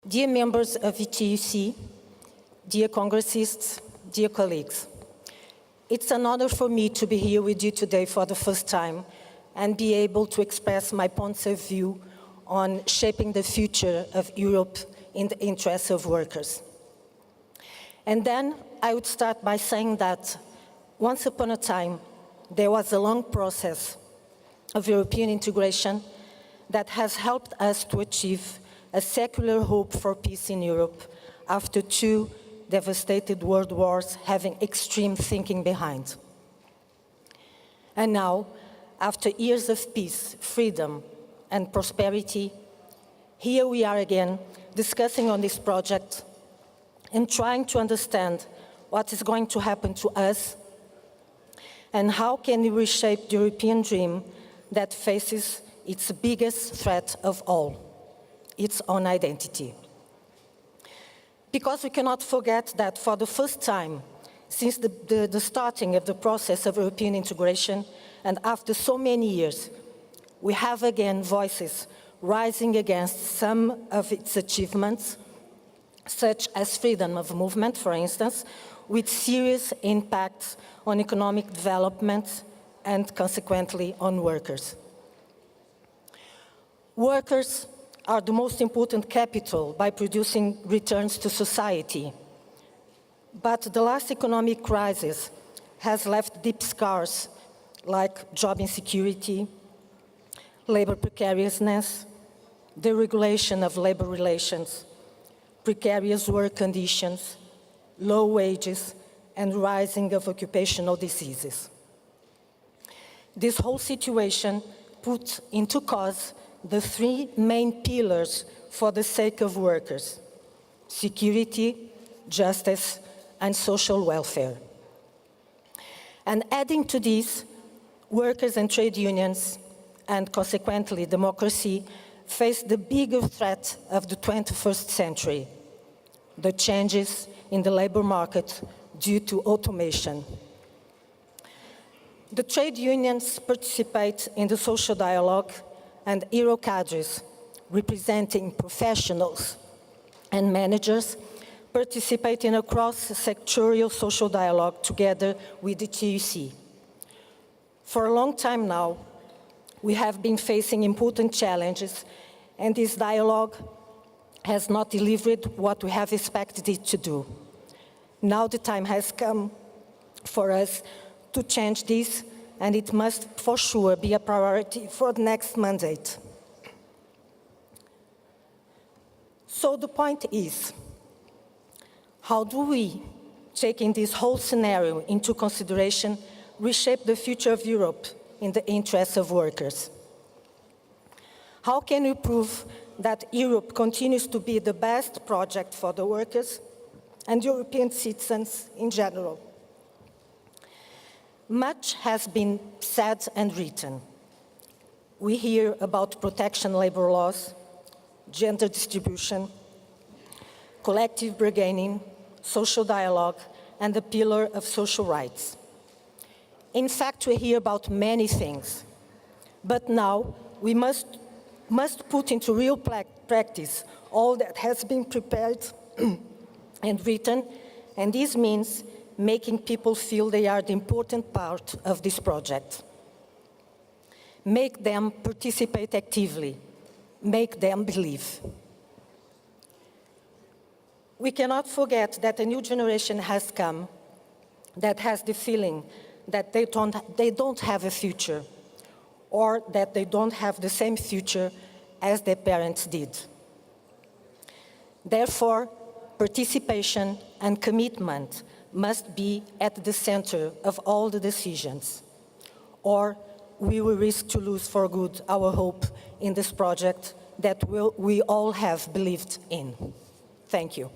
Dear members of ETUC, dear congressists, dear colleagues, it's an honor for me to be here with you today for the first time and be able to express my points of view on shaping the future of Europe in the interests of workers. And then I would start by saying that once upon a time, there was a long process of European integration that has helped us to achieve a secular hope for peace in Europe after two devastated world wars having extreme thinking behind. And now, after years of peace, freedom, and prosperity, here we are again discussing on this project and trying to understand what is going to happen to us and how can we reshape the European dream that faces its biggest threat of all, its own identity. Because we cannot forget that for the first time since the starting of the process of European integration, and after so many years, we have again voices rising against some of its achievements, such as freedom of movement, for instance, with serious impacts on economic development and consequently on workers. Workers are the most important capital by producing returns to society. But the last economic crisis has left deep scars like job insecurity, labor precariousness, deregulation of labor relations, precarious work conditions, low wages, and rising of occupational diseases. This whole situation put into cause the three main pillars for the sake of workers: security, justice, and social welfare. And adding to this, workers and trade unions, and consequently democracy, face the bigger threat of the 21st century, the changes in the labor market due to automation. The trade unions participate in the social dialogue, and Quadros, representing professionals and managers, participate in a cross-sectorial social dialogue together with the TUC. For a long time now, we have been facing important challenges, and this dialogue has not delivered what we have expected it to do. Now the time has come for us to change this, and it must for sure be a priority for the next mandate. So the point is, how do we, taking this whole scenario into consideration, reshape the future of Europe in the interests of workers? How can we prove that Europe continues to be the best project for the workers and European citizens in general? Much has been said and written. We hear about protection labor laws, gender distribution, collective bargaining, social dialogue, and the pillar of social rights. In fact, we hear about many things, but now we must put into real practice all that has been prepared and written, and this means making people feel they are the important part of this project. Make them participate actively. Make them believe. We cannot forget that a new generation has come that has the feeling that they don't have a future, or that they don't have the same future as their parents did. Therefore, participation and commitment must be at the center of all the decisions, or we will risk to lose for good our hope in this project that we all have believed in. Thank you.